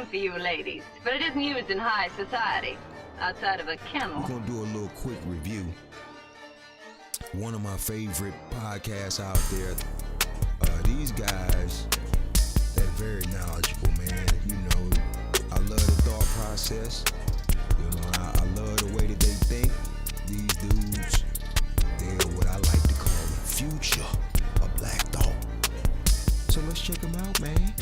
for you ladies, but it isn't used in high society, outside of a kennel. I'm gonna do a little quick review. One of my favorite podcasts out there. These guys, they're very knowledgeable, man. You know, I love the thought process. You know, I love the way that they think. These dudes, they're what I like to call the future of black thought. So let's check them out, man.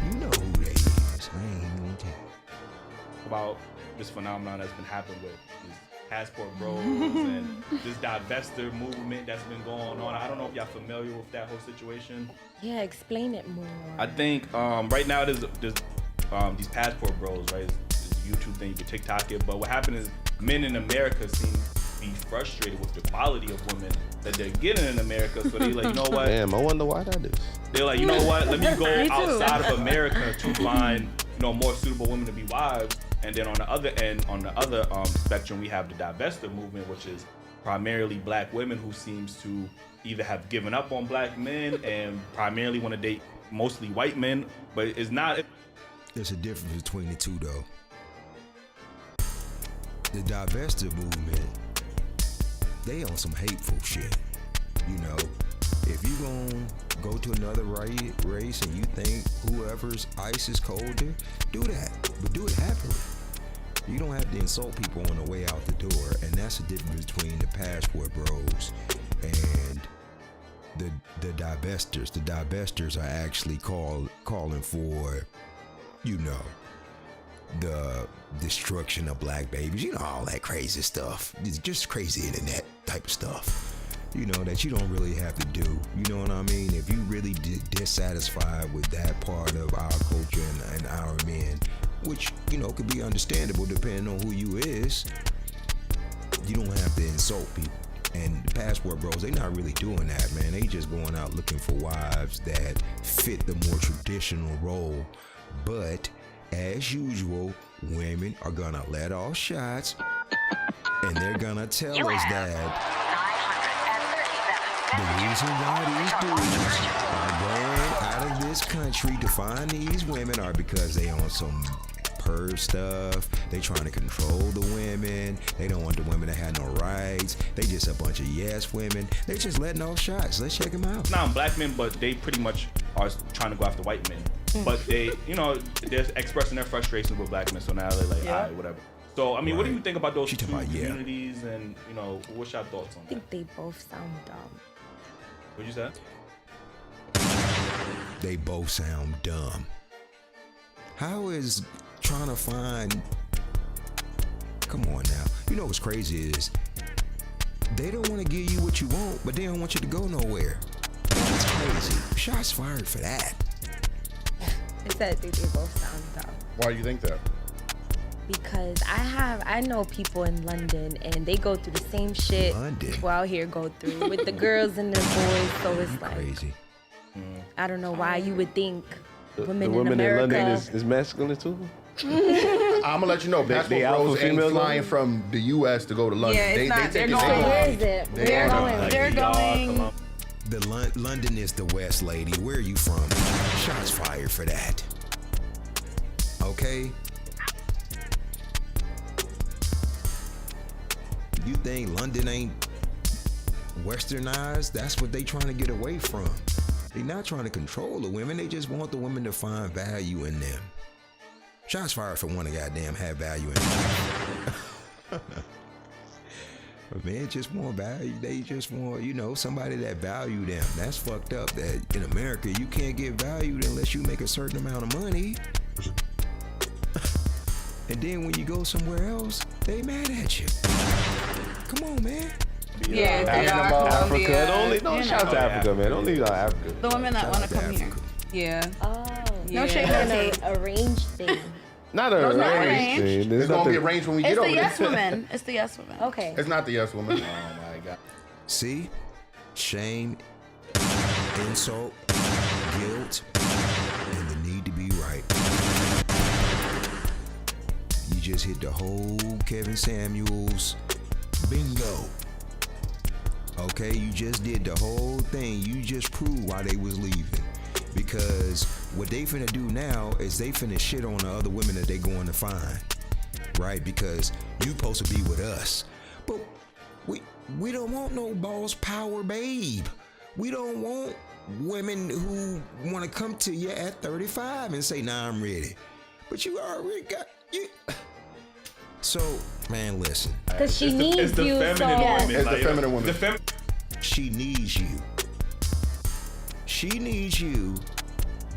You know who they is. I ain't even gonna tell you. About this phenomenon that's been happening with these passport bros and this divester movement that's been going on. I don't know if y'all familiar with that whole situation. Yeah, explain it more. I think right now there's these passport bros, right? It's a YouTube thing, you can TikTok it, but what happened is men in America seem to be frustrated with the quality of women that they're getting in America, so they like, you know what? Damn, I wonder why that is. They're like, you know what? Let me go outside of America to find, you know, more suitable women to be wives. And then on the other end, on the other spectrum, we have the divester movement, which is primarily black women who seems to either have given up on black men and primarily want to date mostly white men, but it's not. There's a difference between the two, though. The divester movement, they on some hateful shit. You know, if you gon' go to another race and you think whoever's ice is colder, do that, but do it happily. You don't have to insult people on the way out the door, and that's the difference between the passport bros and the divestors. The divestors are actually calling for, you know, the destruction of black babies, you know, all that crazy stuff. It's just crazy internet type of stuff, you know, that you don't really have to do. You know what I mean? If you really dissatisfied with that part of our culture and our men, which, you know, could be understandable depending on who you is, you don't have to insult people. And the passport bros, they not really doing that, man. They just going out looking for wives that fit the more traditional role. But as usual, women are gonna let off shots, and they're gonna tell us that the reason why these dudes are going out of this country to find these women are because they on some purge stuff. They trying to control the women. They don't want the women to have no rights. They just a bunch of yes women. They just letting off shots. Let's check them out. Not black men, but they pretty much are trying to go after white men. But they, you know, they're expressing their frustrations with black men, so now they're like, all right, whatever. So, I mean, what do you think about those two communities and, you know, what's your thoughts on that? I think they both sound dumb. What'd you say? They both sound dumb. How is trying to find... Come on now. You know what's crazy is they don't want to give you what you want, but they don't want you to go nowhere. That's crazy. Shots fired for that. I said I think they both sound dumb. Why do you think that? Because I know people in London and they go through the same shit people out here go through with the girls and the boys, so it's like crazy. I don't know why you would think women the women in America in London is masculine too? I'm gonna let you know, passport bros ain't flying from the U.S. to go to London. Yeah, it's not. They They're take going. Where is it? They're going. They're going. London is the West, lady. Where are you from? Shots fired for that. Okay? You think London ain't westernized? That's what they trying to get away from. They not trying to control the women. They just want the women to find value in them. Shots fired for one to goddamn have value in them. Men just want value. They just want, you know, somebody that value them. That's fucked up that in America you can't get valued unless you make a certain amount of money. And then when you go somewhere else, they mad at you. Come on, man. Yeah, they are Africa. Colombia, Don't shout to Africa, man. Don't leave out Africa. The women that want to come here. Yeah. Oh, No shade. it's an arranged thing. Not a it's not arranged arranged. thing. It's gonna be arranged when we It's get the over yes there. women. It's the yes women. Okay. It's not the yes woman. Oh my God. See? Shame, insult, guilt, and the need to be right. You just hit the whole Kevin Samuels bingo. Okay, you just did the whole thing. You just proved why they was leaving. Because what they finna do now is they finna shit on the other women that they going to find, right? Because you supposed to be with us, but we don't want no boss power babe. We don't want women who want to come to you at 35 and say, nah, I'm ready. But you already got you. So, man, listen. Because she needs it's the you, feminine so... woman. It's the feminine woman. She needs you. She needs you,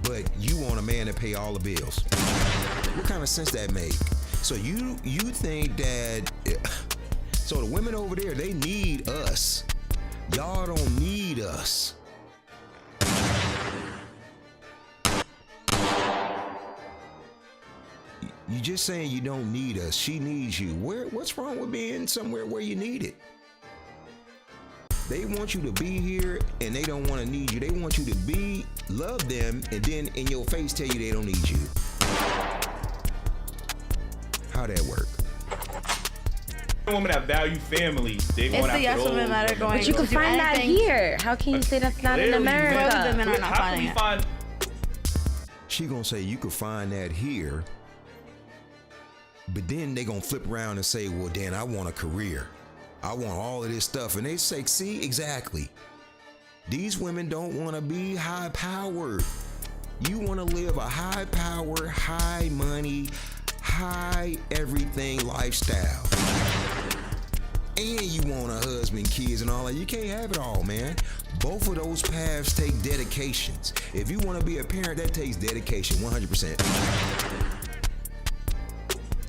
but you want a man to pay all the bills. What kind of sense that make? So you think that... So the women over there, they need us. Y'all don't need us. You just saying you don't need us. She needs you. What's wrong with being somewhere where you need it? They want you to be here and they don't want to need you. They want you to love them, and then in your face tell you they don't need you. How that work? Women that value family, they going It's the after yes those women that are women. going But you can to do find that anything. here. How can you say that's not in Clearly, America? Most women are not How can finding we it. find? She gonna say you could find that here, but then they gonna flip around and say, well, Dan, I want a career. I want all of this stuff. And they say, see, exactly. These women don't want to be high powered. You want to live a high power, high money, high everything lifestyle. And you want a husband, kids, and all that. You can't have it all, man. Both of those paths take dedications. If you want to be a parent, that takes dedication, 100%.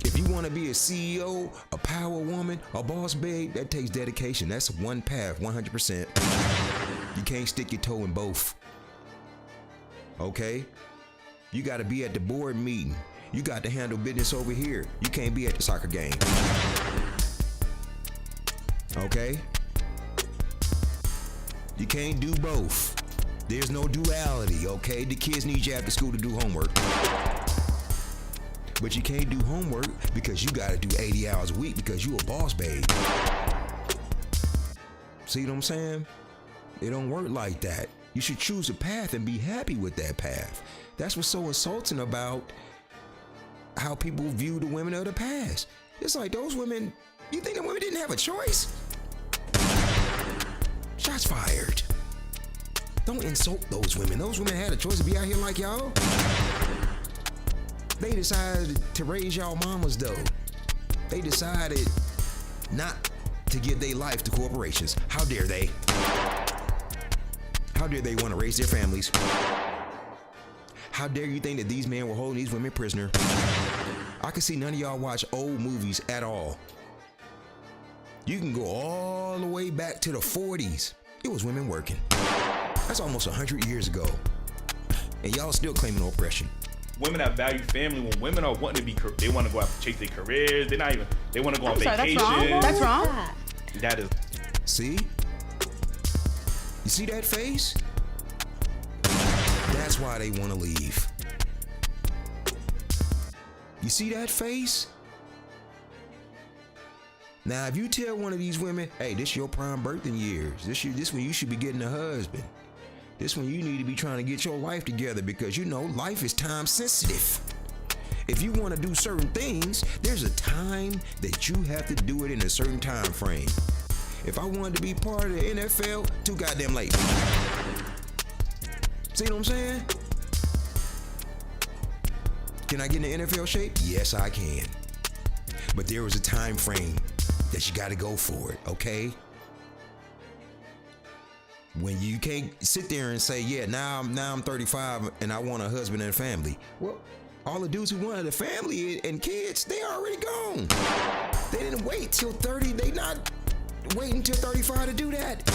If you want to be a CEO, a power woman, a boss babe, that takes dedication. That's one path, 100%. You can't stick your toe in both. Okay? You got to be at the board meeting. You got to handle business over here. You can't be at the soccer game. Okay? You can't do both. There's no duality, okay? The kids need you after school to do homework. But you can't do homework because you gotta do 80 hours a week because you a boss babe. See what I'm saying? It don't work like that. You should choose a path and be happy with that path. That's what's so insulting about how people view the women of the past. It's like those women, you think the women didn't have a choice? Shots fired. Don't insult those women. Those women had a choice to be out here like y'all. They decided to raise y'all mamas though. They decided not to give their life to corporations. How dare they? How dare they want to raise their families? How dare you think that these men were holding these women prisoner? I can see none of y'all watch old movies at all. You can go all the way back to the 40s. It was women working. That's almost 100 years ago. And y'all still claiming oppression. Women that value family, when women are wanting to be, they want to go out and chase their careers. They're not even, they want to go on vacation. That's wrong. That is. See? You see that face? That's why they want to leave. You see that face? Now, if you tell one of these women, hey, this your prime birthing years. This when you should be getting a husband. This when you need to be trying to get your life together because you know life is time sensitive. If you want to do certain things, there's a time that you have to do it in a certain time frame. If I wanted to be part of the NFL, too goddamn late. See what I'm saying? Can I get in the NFL shape? Yes, I can. But there was a time frame that you got to go for it, okay? When you can't sit there and say, yeah, now I'm 35 and I want a husband and a family. Well, all the dudes who wanted a family and kids, they already gone. They didn't wait till 30. They not waiting until 35 to do that.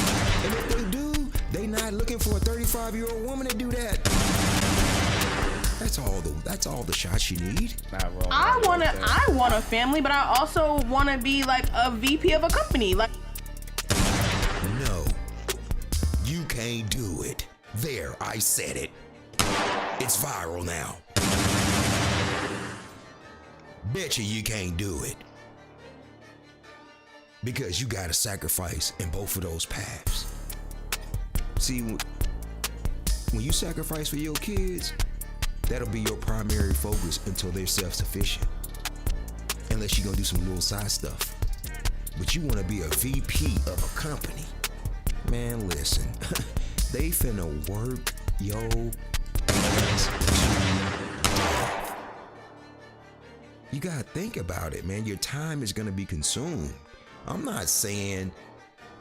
And if they do, they not looking for a 35-year-old woman to do that. That's all the shots you need. Not wrong. I want a family, but I also want to be like a VP of a company. Like, no, you can't do it. There, I said it. It's viral now. Bet you can't do it. Because you gotta sacrifice in both of those paths. See, when you sacrifice for your kids, That'll be your primary focus until they're self-sufficient. Unless you're gonna do some little side stuff. But you wanna be a VP of a company. Man, listen. They finna work yo ass to death. You gotta think about it, man. Your time is gonna be consumed. I'm not saying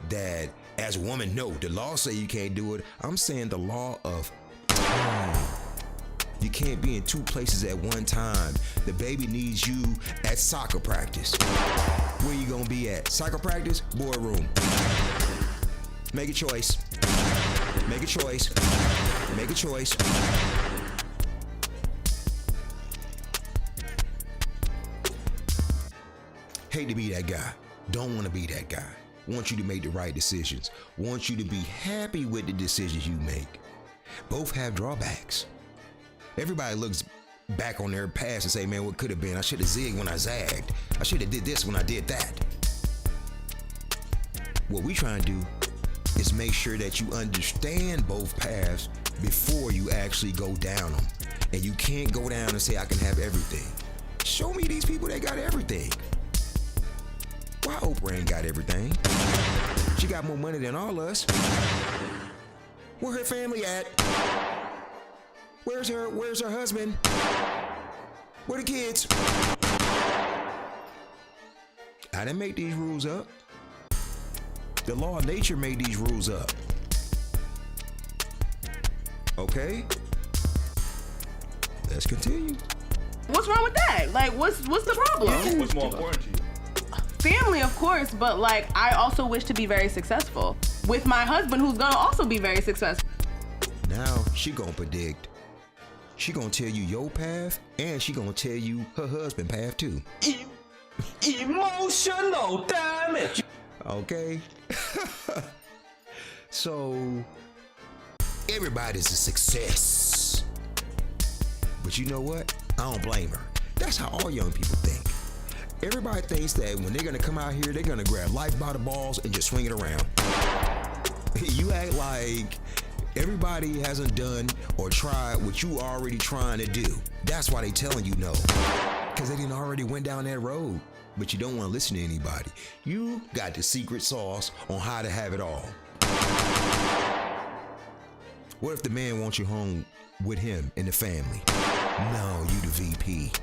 that as a woman, no, the law say you can't do it. I'm saying the law of time. You can't be in two places at one time. The baby needs you at soccer practice. Where you gonna be at? Soccer practice? Boardroom. Make a choice. Make a choice. Make a choice. Hate to be that guy. Don't want to be that guy. Want you to make the right decisions. Want you to be happy with the decisions you make. Both have drawbacks. Everybody looks back on their past and say, man, what could have been? I should have zigged when I zagged. I should have did this when I did that. What we trying to do is make sure that you understand both paths before you actually go down them. And you can't go down and say, I can have everything. Show me these people that got everything. Why Oprah ain't got everything? She got more money than all us. Where her family at? Where's her husband? Where the kids? I didn't make these rules up. The law of nature made these rules up. Okay? Let's continue. What's wrong with that? Like, what's the problem? What's more important to you? Family, of course, but like, I also wish to be very successful with my husband, who's gonna also be very successful. Now she gonna predict. She gonna tell you your path, and she gonna tell you her husband path too. Emotional damage. Okay. So everybody's a success. But you know what? I don't blame her. That's how all young people think. Everybody thinks that when they're gonna come out here, they're gonna grab life by the balls and just swing it around. You act like everybody hasn't done or tried what you already trying to do. That's why they telling you no. Because they didn't already went down that road. But you don't want to listen to anybody. You got the secret sauce on how to have it all. What if the man wants you home with him and the family? No, you the VP.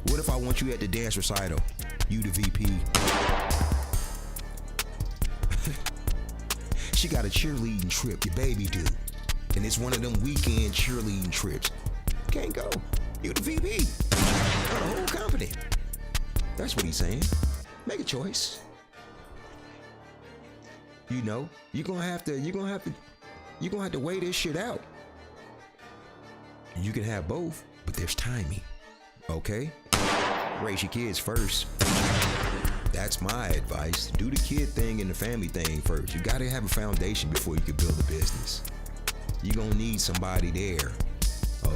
What if I want you at the dance recital? You the VP. She got a cheerleading trip, your baby do. And it's one of them weekend cheerleading trips. Can't go. You the VP of the whole company. That's what he's saying. Make a choice. You know, you're gonna have to weigh this shit out. You can have both, but there's timing. Okay? Raise your kids first. That's my advice. Do the kid thing and the family thing first. You gotta have a foundation before you can build a business. You're gonna need somebody there,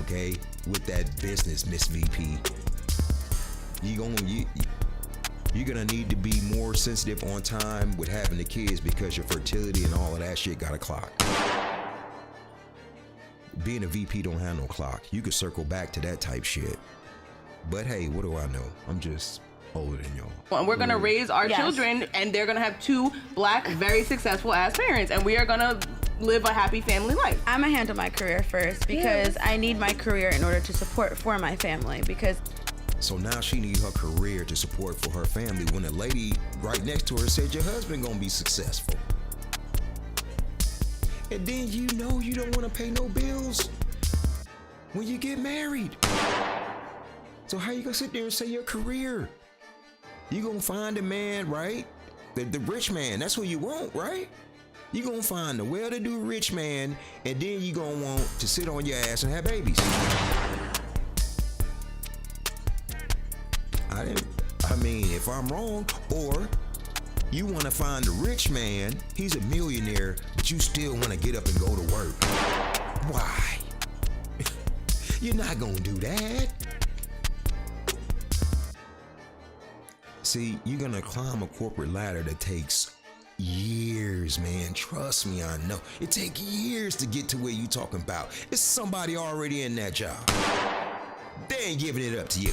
okay, with that business, Miss VP. You're gonna need to be more sensitive on time with having the kids because your fertility and all of that shit got a clock. Being a VP don't have no clock. You could circle back to that type shit. But hey, what do I know? I'm just older than y'all. And we're gonna raise our children, and they're gonna have two black, very successful ass parents, and we are gonna live a happy family life. I'm gonna handle my career first because I need my career in order to support for my family. Because so now she needs her career to support for her family when a lady right next to her said your husband gonna be successful. And then you know you don't want to pay no bills when you get married. So how you gonna sit there and say your career? You gonna find a man, right? The rich man, that's what you want, right? You gonna find the well-to-do rich man, and then you gonna want to sit on your ass and have babies. I mean, if I'm wrong, or you want to find a rich man, he's a millionaire, but you still want to get up and go to work. Why? You're not gonna do that. See, you're gonna climb a corporate ladder that takes years, man. Trust me, I know. It take years to get to where you talking about. It's somebody already in that job. They ain't giving it up to you.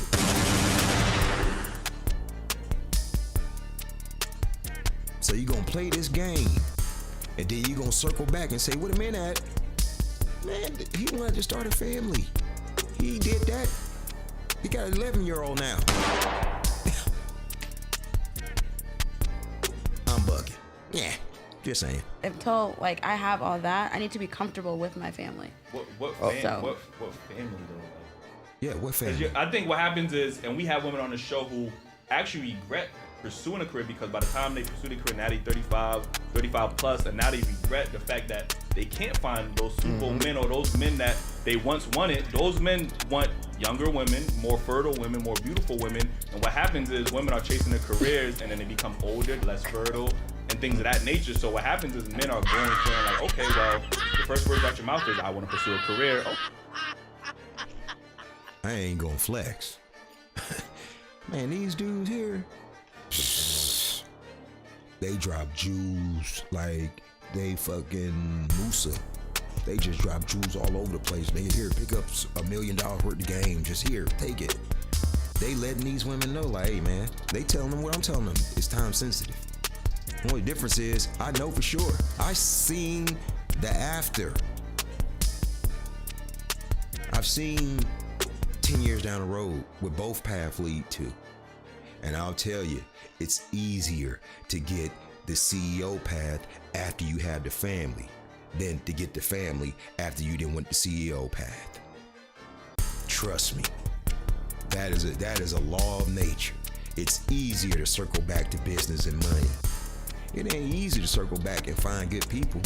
So you gonna play this game, and then you gonna circle back and say, wait a minute, man, he wanted to start a family. He did that. He got an 11-year-old now. I'm bugging. Yeah, just saying. Until like I have all that, I need to be comfortable with my family. What family though? Like? Yeah, what family? I think what happens is, and we have women on the show who actually regret pursuing a career because by the time they pursue the career, now they 35 plus, and now they regret the fact that they can't find those super men or those men that they once wanted. Those men want younger women, more fertile women, more beautiful women, and what happens is women are chasing their careers and then they become older, less fertile, and things of that nature. So what happens is men are going feeling like, okay, well, the first words out your mouth is, I want to pursue a career. Oh. I ain't gonna flex. Man, these dudes here, they drop jewels like they fucking Musa. They just drop jewels all over the place. They here, pick up $1 million worth of game. Just here, take it. They letting these women know, like, hey man, they telling them what I'm telling them. It's time sensitive. The only difference is, I know for sure. I seen the after. I've seen 10 years down the road where both paths lead to. And I'll tell you, it's easier to get the CEO path after you have the family than to get the family after you didn't want the CEO path. Trust me, that is a law of nature. It's easier to circle back to business and money. It ain't easy to circle back and find good people.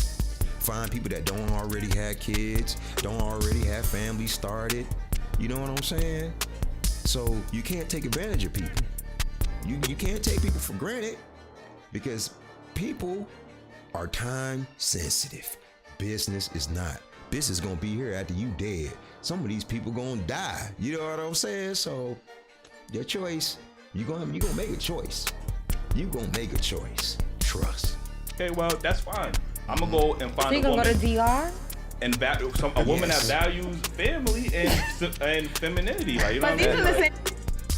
Find people that don't already have kids, don't already have families started. You know what I'm saying? So you can't take advantage of people. You can't take people for granted because people are time sensitive. Business is not. Business is gonna be here after you dead. Some of these people gonna die. You know what I'm saying? So your choice, you gonna make a choice. You gonna make a choice. Trust. Okay, well that's fine. I'm gonna go and find so you a gonna woman. Go to DR? And a woman that values family and femininity. Like, you know what I mean?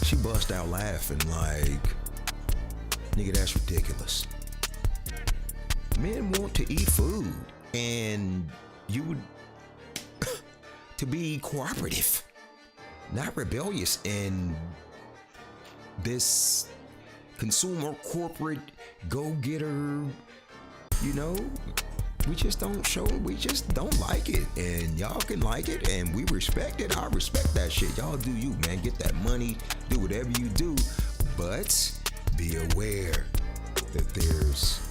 She bust out laughing like, nigga, that's ridiculous. Men want to eat food and you would to be cooperative, not rebellious in this consumer corporate go-getter, you know. We just don't like it, and y'all can like it, and we respect it. I respect that shit. Y'all do you, man. Get that money, do whatever you do, but be aware that there's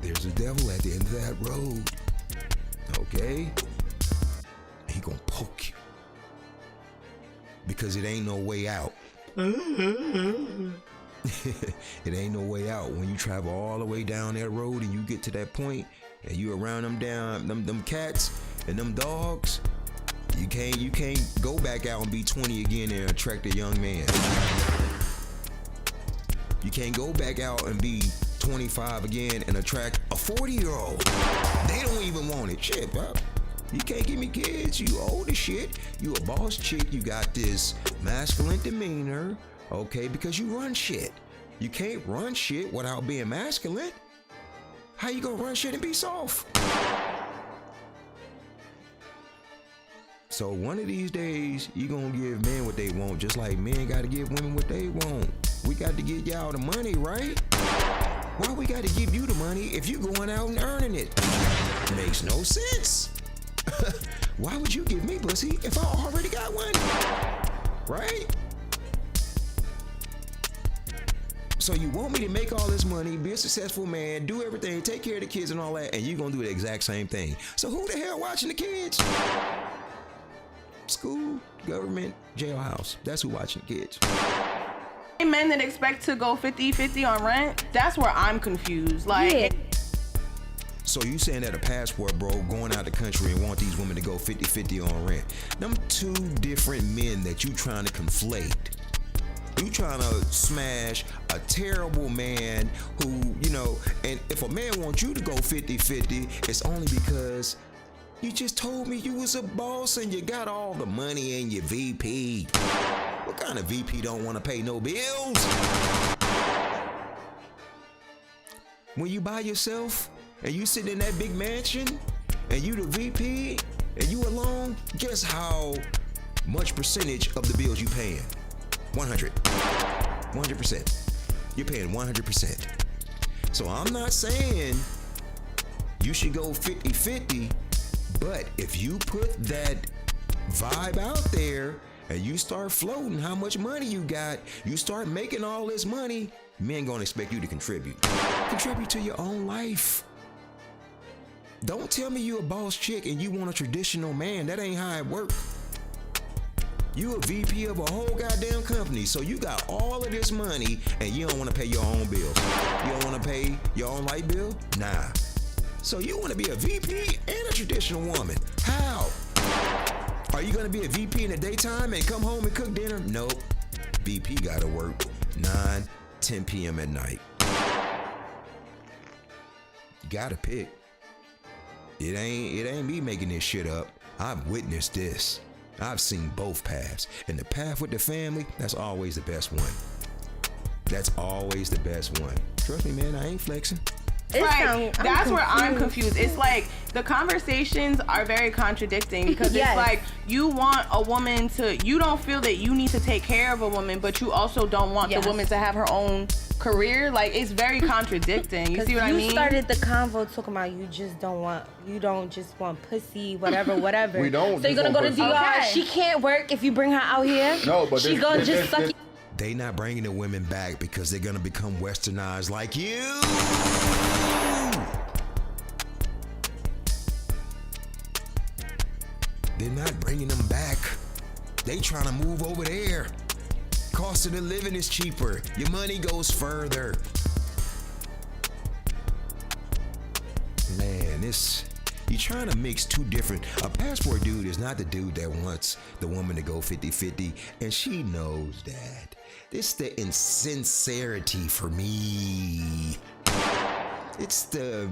a devil at the end of that road, okay? He gonna poke you because it ain't no way out. It ain't no way out. When you travel all the way down that road and you get to that point and you around them cats and them dogs, you can't go back out and be 20 again and attract a young man. You can't go back out and be 25 again and attract a 40-year-old. They don't even want it. Shit, bro. You can't give me kids. You old as shit. You a boss chick. You got this masculine demeanor. Okay, because you run shit. You can't run shit without being masculine. How you gonna run shit and be soft? So one of these days, you gonna give men what they want, just like men gotta give women what they want. We got to get y'all the money, right? Why we gotta give you the money if you going out and earning it? Makes no sense. Why would you give me pussy if I already got one? Right? So you want me to make all this money, be a successful man, do everything, take care of the kids and all that, and you gonna do the exact same thing. So who the hell watching the kids? School, government, jailhouse. That's who watching the kids. Men that expect to go 50-50 on rent, that's where I'm confused. Like, yeah. So you saying that a passport bro going out the country and want these women to go 50-50 on rent? Them two different men that you trying to conflate. You trying to smash a terrible man who, you know, and if a man wants you to go 50-50, it's only because you just told me you was a boss and you got all the money and your VP. What kind of VP don't want to pay no bills? When you by yourself and you sitting in that big mansion and you the VP and you alone, guess how much percentage of the bills you paying? 100%. You're paying 100%. So I'm not saying you should go 50-50, but if you put that vibe out there and you start floating how much money you got, you start making all this money, men gonna expect you to contribute. Contribute to your own life. Don't tell me you a boss chick and you want a traditional man. That ain't how it works. You a VP of a whole goddamn company, so you got all of this money and you don't want to pay your own bills. You don't want to pay your own light bill? Nah. So you want to be a VP and a traditional woman. How? Are you going to be a VP in the daytime and come home and cook dinner? Nope. VP got to work 9-10 p.m. at night. You got to pick. It ain't me making this shit up. I've witnessed this. I've seen both paths. And the path with the family, that's always the best one. That's always the best one. Trust me, man, I ain't flexing. Right. That's where I'm confused. It's like the conversations are very contradicting because it's like you want a woman to, you don't feel that you need to take care of a woman, but you also don't want the woman to have her own career. Like, it's very contradicting. You see what I mean? You started the convo talking about you don't just want pussy, whatever. We don't. So you're gonna go to DR. Okay. She can't work if you bring her out here. No, but she gonna just suck you. They not bringing the women back because they're gonna become westernized like you. They're not bringing them back. They trying to move over there. Cost of the living is cheaper. Your money goes further. Man, you trying to mix two different. A passport dude is not the dude that wants the woman to go 50-50, and she knows that. It's the insincerity for me. It's the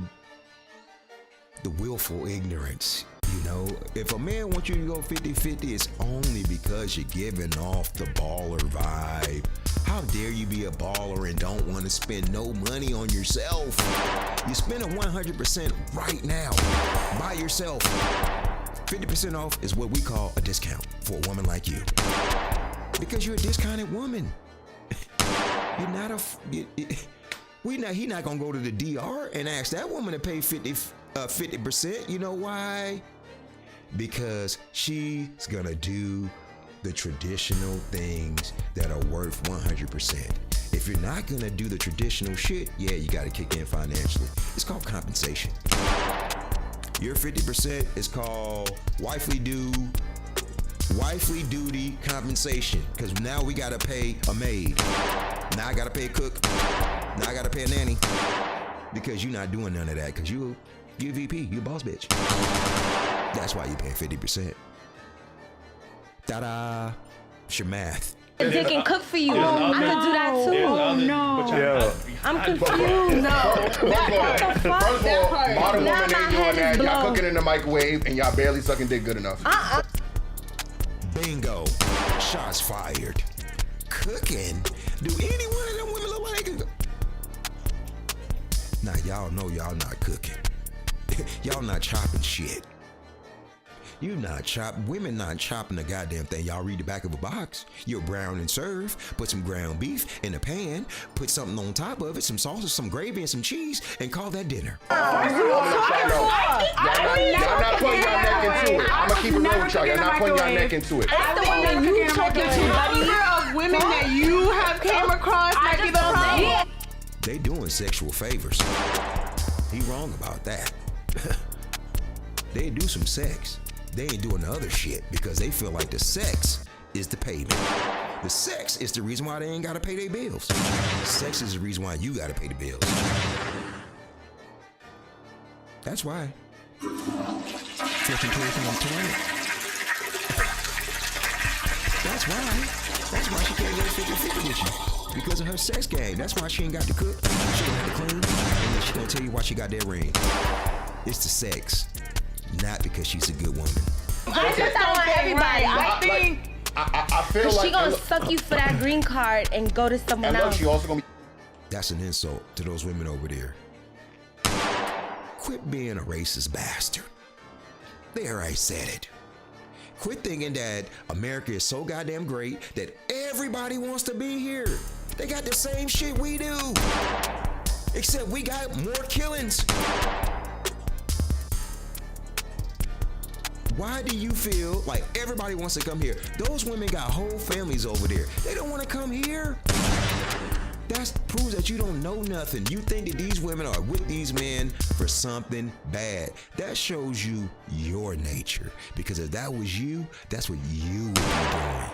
willful ignorance. You know, if a man wants you to go 50-50, it's only because you're giving off the baller vibe. How dare you be a baller and don't want to spend no money on yourself? You're spending 100% right now by yourself. 50% off is what we call a discount for a woman like you. Because you're a discounted woman. You're not he not gonna go to the DR and ask that woman to pay 50%. You know why? Because she's gonna do the traditional things that are worth 100%. If you're not gonna do the traditional shit, yeah, you gotta kick in financially. It's called compensation. Your 50% is called wifely duty compensation. Because now we gotta pay a maid. Now I gotta pay a cook. Now I gotta pay a nanny. Because you're not doing none of that. Because you're a VP, you're a boss bitch. That's why you pay 50%. Ta-da! It's your math. They can cook for you. I could do that too. Oh no! I'm confused. First of all, modern women ain't doing that. Y'all cooking in the microwave and y'all barely sucking dick good enough. Bingo! Shots fired. Cooking? Do any one of them women look like it? Now y'all know y'all not cooking. Y'all not chopping shit. Women not chopping the goddamn thing. Y'all read the back of a box. You're brown and serve. Put some ground beef in a pan. Put something on top of it, some sausage, some gravy, and some cheese, and call that dinner. Y'all not putting y'all neck into it. I'm gonna keep it real with y'all. Y'all not putting y'all neck into it. That's the women you talking to. The number of women that you have came across might be the problem. They doing sexual favors. He wrong about that. They do some sex. They ain't doing the other shit because they feel like the sex is the payment. The sex is the reason why they ain't gotta pay their bills. Sex is the reason why you gotta pay the bills. That's why. Flushing toys on the toilet. That's why she can't ain't gonna 50-50 with you because of her sex game. That's why she ain't got to cook. She don't have to clean. And then she gonna tell you why she got that ring. It's the sex, not because she's a good woman. I just don't want everybody. I think. I feel like she gonna suck you for that green card and go to someone and look, else. she also gonna be. That's an insult to those women over there. Quit being a racist bastard. There, I said it. Quit thinking that America is so goddamn great that everybody wants to be here. They got the same shit we do, except we got more killings. Why do you feel like everybody wants to come here? Those women got whole families over there. They don't want to come here. That proves that you don't know nothing. You think that these women are with these men for something bad. That shows you your nature. Because if that was you, that's what you would be doing.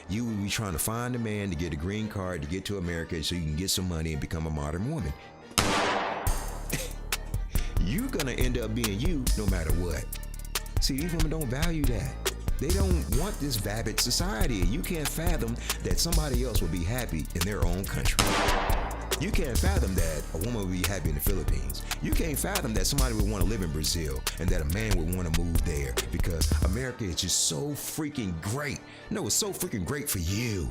You would be trying to find a man to get a green card to get to America so you can get some money and become a modern woman. You're gonna end up being you no matter what. See, these women don't value that. They don't want this vapid society. You can't fathom that somebody else would be happy in their own country. You can't fathom that a woman would be happy in the Philippines. You can't fathom that somebody would want to live in Brazil and that a man would want to move there because America is just so freaking great. No, it's so freaking great for you.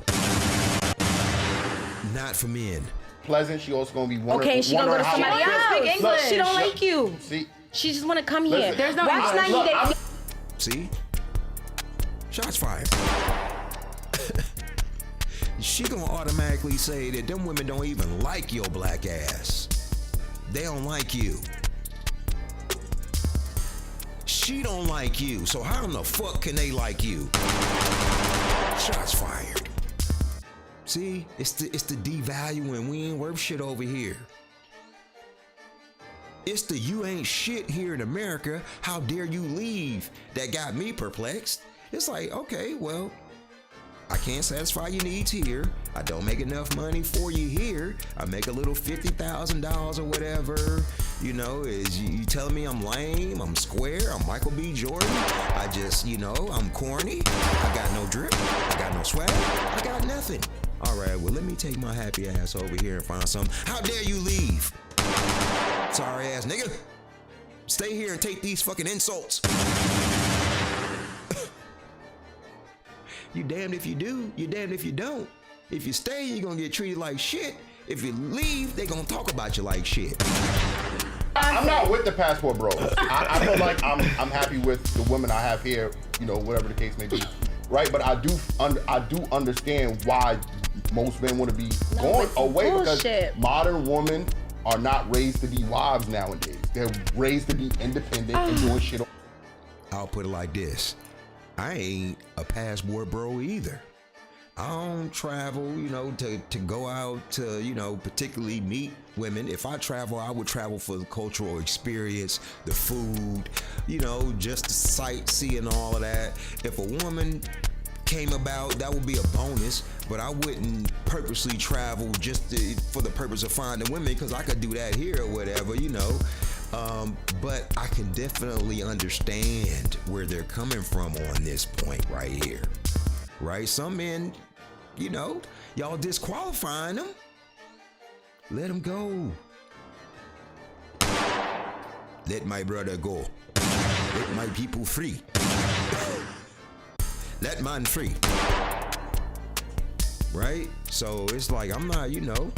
Not for men. Pleasant, she also gonna be wondering. Okay, she gonna go to somebody else. Look, She don't like you. See, She just wanna come here. Listen, There's no Watch English. 90 Look, Day. See? Shots fired. She gonna automatically say that them women don't even like your black ass. They don't like you. She don't like you, so how in the fuck can they like you? Shots fired. See, it's the devaluing. We ain't worth shit over here. It's the you ain't shit here in America. How dare you leave? That got me perplexed. It's like, okay, well, I can't satisfy your needs here. I don't make enough money for you here. I make a little $50,000 or whatever. You know, is you telling me I'm lame, I'm square, I'm Michael B. Jordan. I just, you know, I'm corny. I got no drip. I got no swag. I got nothing. All right, well, let me take my happy ass over here and find something. How dare you leave? Sorry ass nigga. Stay here and take these fucking insults. You damned if you do, you damned if you don't. If you stay, you're gonna get treated like shit. If you leave, they gonna talk about you like shit. I'm not with the passport bros. I feel like I'm happy with the women I have here, you know, whatever the case may be. Right? But I do understand why most men want to be going away because modern women are not raised to be wives nowadays. They're raised to be independent and doing shit. I'll put it like this. I ain't a passport bro either. I don't travel, you know, to go out to, you know, particularly meet women. If I travel, I would travel for the cultural experience, the food, you know, just the sightseeing and all of that. If a woman came about, that would be a bonus, but I wouldn't purposely travel just for the purpose of finding women because I could do that here or whatever, you know. But I can definitely understand where they're coming from on this point right here. Right? Some men, you know, y'all disqualifying them. Let them go. Let my brother go. Let my people free. Let man free. Right? So it's like I'm not, you know,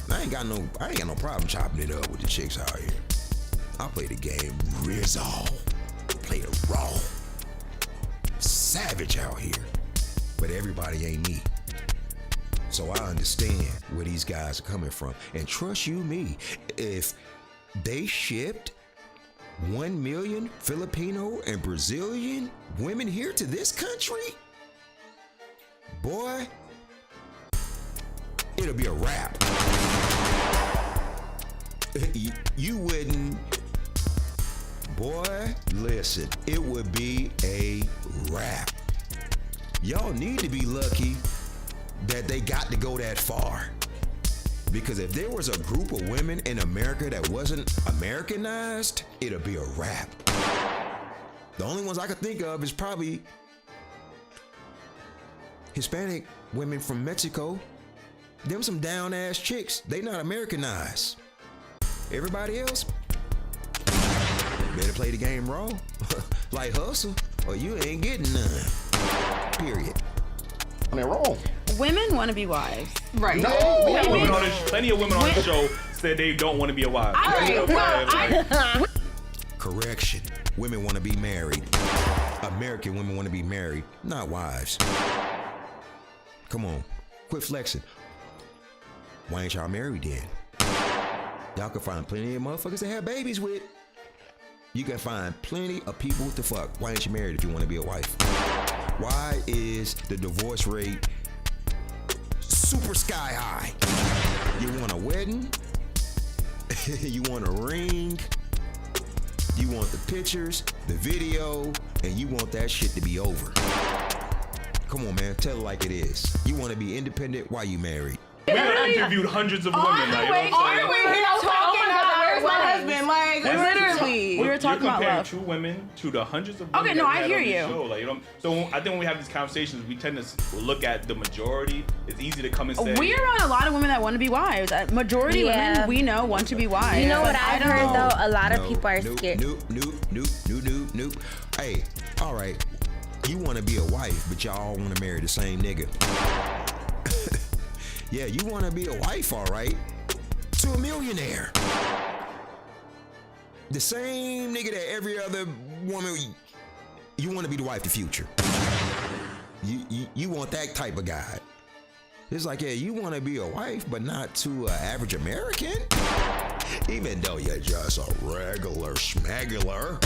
I ain't got no problem chopping it up with the chicks out here. I play the game Rizzo. Play it raw. Savage out here. But everybody ain't me. So I understand where these guys are coming from. And trust you me, if they shipped 1 million Filipino and Brazilian women here to this country, boy, it'll be a wrap. You wouldn't, boy, listen, it would be a wrap. Y'all need to be lucky that they got to go that far. Because if there was a group of women in America that wasn't Americanized, it'll be a wrap. The only ones I could think of is probably Hispanic women from Mexico, them some down ass chicks. They not Americanized. Everybody else better play the game raw, like hustle, or you ain't getting none. Period. They're wrong. Women want to be wives. Right. No. Plenty of women on the show said they don't want to be a wife. Correction. Women want to be married. American women want to be married, not wives. Come on, quit flexing. Why ain't y'all married then? Y'all can find plenty of motherfuckers to have babies with. You can find plenty of people to fuck. Why ain't you married if you want to be a wife? Why is the divorce rate super sky high? You want a wedding? You want a ring? You want the pictures, the video, and you want that shit to be over. Come on, man, tell it like it is. You want to be independent while you married. We interviewed hundreds of women. On the way here, talking about where's my husband? Like, literally. We were talking about comparing love. 2 women to the hundreds of women. Okay, no, that we I had hear on this you. show. Like, you know, so I think when we have these conversations, we tend to look at the majority. It's easy to come and say We're around a lot of women that want to be wives. Majority women we know want to be wives. You know what I I've don't heard know. though? A lot of people are scared. Nope. Hey, all right. You want to be a wife, but y'all want to marry the same nigga. Yeah, you want to be a wife, all right, to a millionaire. The same nigga that every other woman, you want to be the wife of the future. You want that type of guy. It's like, yeah, you want to be a wife, but not to an average American. Even though you're just a regular schmegular.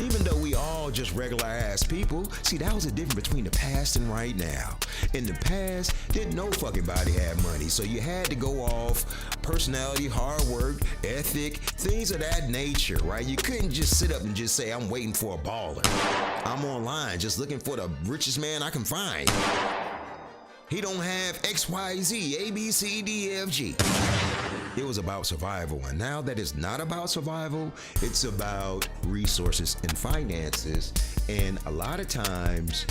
Even though we all just regular ass people. See, that was the difference between the past and right now. In the past, didn't no fucking body have money. So you had to go off personality, hard work, ethic, things of that nature, right? You couldn't just sit up and just say, I'm waiting for a baller. I'm online just looking for the richest man I can find. He don't have X, Y, Z, A, B, C, D, F, G. It was about survival, and now that it's not about survival, it's about resources and finances. And a lot of times,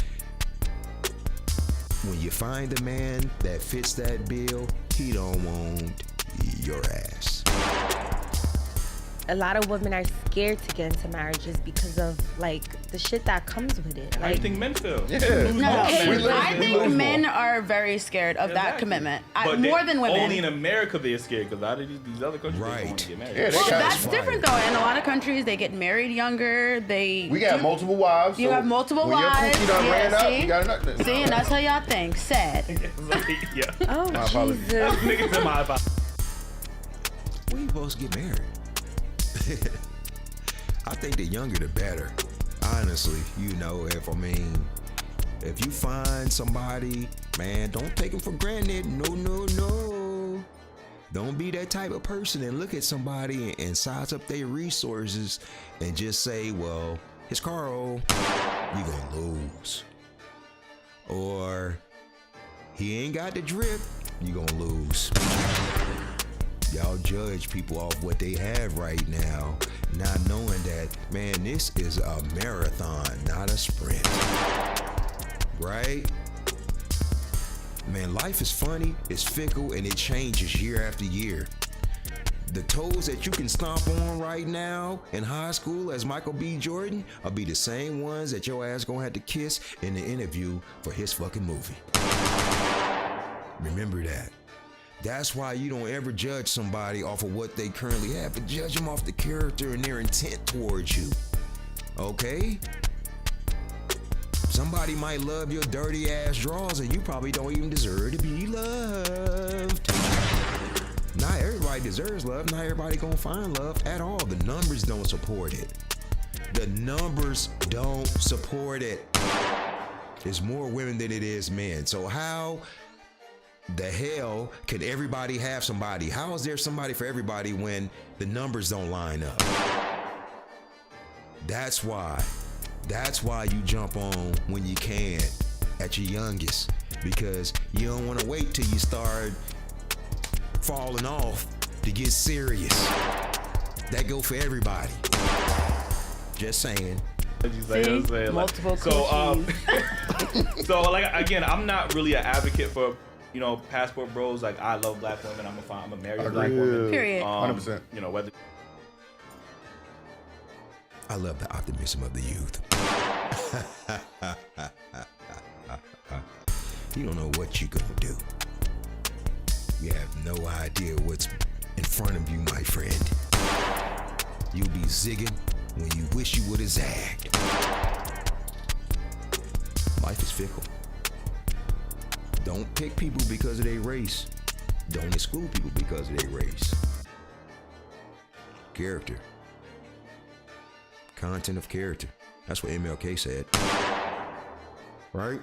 when you find a man that fits that bill, he don't want your ass. A lot of women are scared to get into marriages because of like the shit that comes with it. How do you think men feel? No, I think men are very scared of that commitment. More than women. Only in America they're scared because a lot of these other countries they don't want to get married. Yeah, Well, that's different though. In a lot of countries, they get married younger. We got multiple wives. You have multiple when wives. Your coochie done ran up, see? you got another. See, and that's how y'all think. Sad. Yeah. Oh, My apologies. Jesus. Niggas in my apologies. When you supposed to get married? I think the younger the better. Honestly, you know, if you find somebody, man, don't take them for granted. No. Don't be that type of person and look at somebody and size up their resources and just say, well, it's Carl, you gonna lose. Or he ain't got the drip, you gonna lose. Y'all judge people off what they have right now, not knowing that, man, this is a marathon, not a sprint. Right? Man, life is funny, it's fickle, and it changes year after year. The toes that you can stomp on right now in high school as Michael B. Jordan will be the same ones that your ass gonna have to kiss in the interview for his fucking movie. Remember that. That's why you don't ever judge somebody off of what they currently have, but judge them off the character and their intent towards you. Okay? Somebody might love your dirty ass drawers and you probably don't even deserve to be loved. Not everybody deserves love. Not everybody gonna find love at all. The numbers don't support it. The numbers don't support it. There's more women than it is men. So how the hell can everybody have somebody? How is there somebody for everybody when the numbers don't line up? That's why you jump on when you can at your youngest, because you don't want to wait till you start falling off to get serious. That go for everybody. Just saying. Multiple so so like again, I'm not really an advocate for passport bros. Like I love black women. I'm a married black woman. Period. 100%. Whether I love the optimism of the youth. You don't know what you're gonna do. You have no idea what's in front of you, my friend. You'll be zigging when you wish you would have zagged. Life is fickle. Don't pick people because of their race. Don't exclude people because of their race. Character. Content of character. That's what MLK said. Right?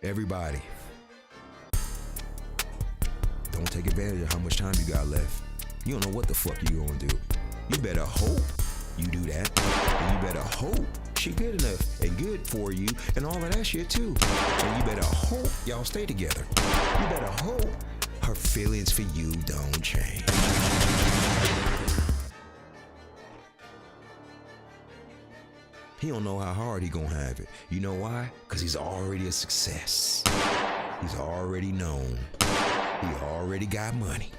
Everybody. Don't take advantage of how much time you got left. You don't know what the fuck you gonna do. You better hope you do that. And you better hope she good enough and good for you and all of that shit too. And you better hope y'all stay together. You better hope her feelings for you don't change. He don't know how hard he gonna have it. You know why? Because he's already a success. He's already known. He already got money.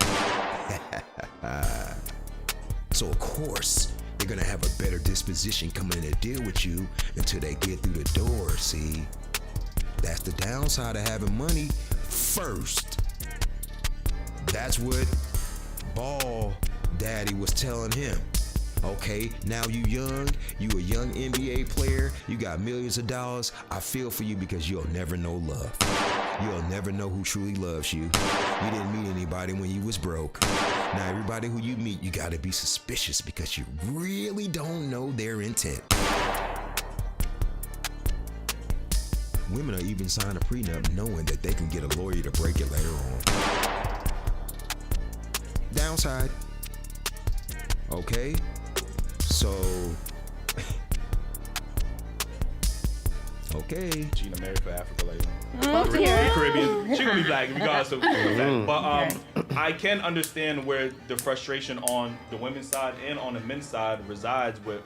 So of course, they're gonna have a better disposition coming in to deal with you until they get through the door, see? That's the downside of having money first. That's what Ball Daddy was telling him. Okay, now you young, you a young NBA player, you got millions of dollars. I feel for you because you'll never know love. You'll never know who truly loves you. You didn't meet anybody when you was broke. Now everybody who you meet, you gotta be suspicious because you really don't know their intent. Women are even sign a prenup knowing that they can get a lawyer to break it later on. Downside. Okay? So, okay. She gonna marry for Africa later. Mm-hmm. Caribbean. She gonna be black regardless of that. But I can understand where the frustration on the women's side and on the men's side resides with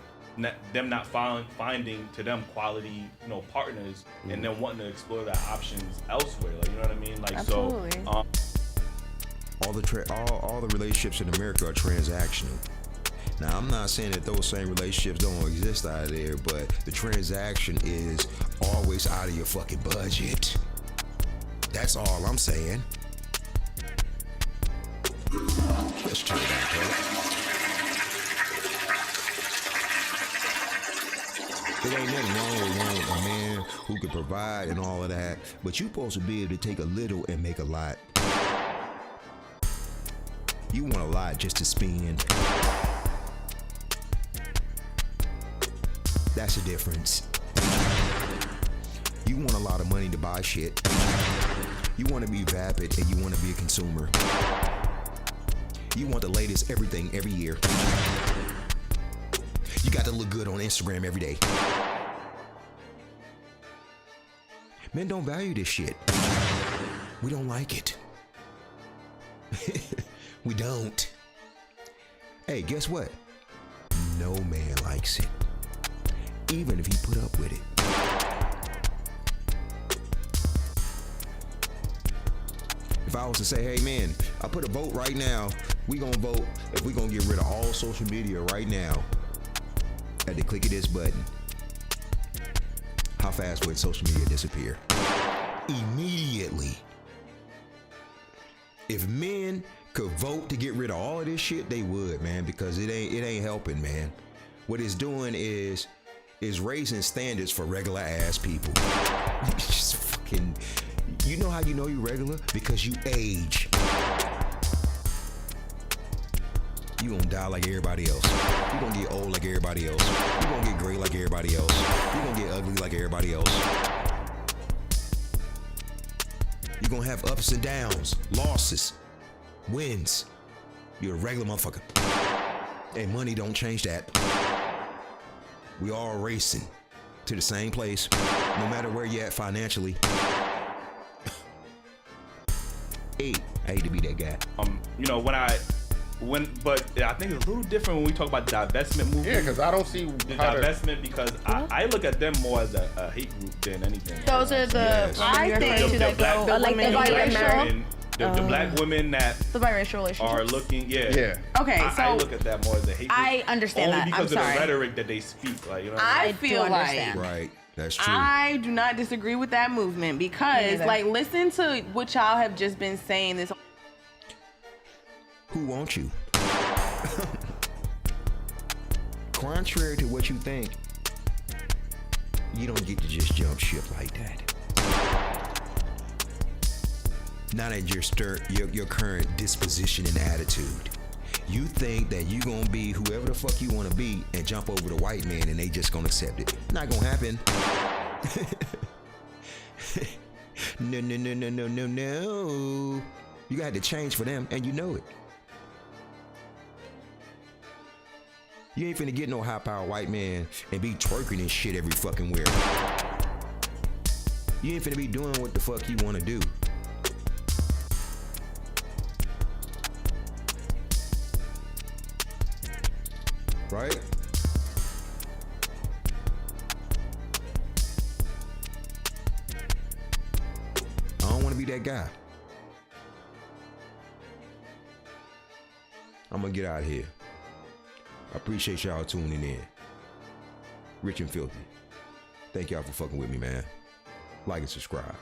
them not finding to them quality, partners, and then wanting to explore their options elsewhere. Like, you know what I mean? Like, absolutely. So. All the relationships in America are transactional. Now, I'm not saying that those same relationships don't exist out there, but the transaction is always out of your fucking budget. That's all I'm saying. Let's turn it back up. It ain't nothing wrong with wanting a man who can provide and all of that, but you're supposed to be able to take a little and make a lot. You want a lot just to spend. That's the difference. You want a lot of money to buy shit. You want to be vapid and you want to be a consumer. You want the latest everything every year. You got to look good on Instagram every day. Men don't value this shit. We don't like it. We don't. Hey, guess what? No man likes it. Even if he put up with it. If I was to say, hey man, I put a vote right now, we gonna vote if we gonna get rid of all social media right now. At the click of this button, how fast would social media disappear? Immediately. If men could vote to get rid of all of this shit, they would, man, because it ain't helping, man. What it's doing is raising standards for regular ass people. Just fucking, you know how you know you regular? Because you age. You gonna die like everybody else. You gonna get old like everybody else. You gonna get gray like everybody else. You gonna get ugly like everybody else. You gonna have ups and downs, losses, wins. You're a regular motherfucker. And money don't change that. We all racing to the same place, no matter where you're at financially. Hey, I hate to be that guy. When I but I think it's a little different when we talk about the divestment movement. Yeah, because I don't see the how divestment because I look at them more as a hate group than anything. Those are the I think the black, like the biracial, the black women that the biracial relationships are looking, Yeah. Okay, so I look at that more as a hate group. I understand only that. because I'm of sorry. the rhetoric that they speak. Like, you know what I I mean? feel do like understand. Right. That's true. I do not disagree with that movement because, neither. like, listen to what y'all have just been saying this. Who wants you? Contrary to what you think, you don't get to just jump ship like that. Not at your current disposition and attitude. You think that you gonna be whoever the fuck you wanna be and jump over the white man and they just gonna accept it. Not gonna happen. No. You got to change for them and you know it. You ain't finna get no high power white man and be twerking and shit every fucking where. You ain't finna be doing what the fuck you wanna do. Right? I don't wanna be that guy. I'm gonna get out of here. I appreciate y'all tuning in. Rich and Filthy. Thank y'all for fucking with me, man. Like and subscribe.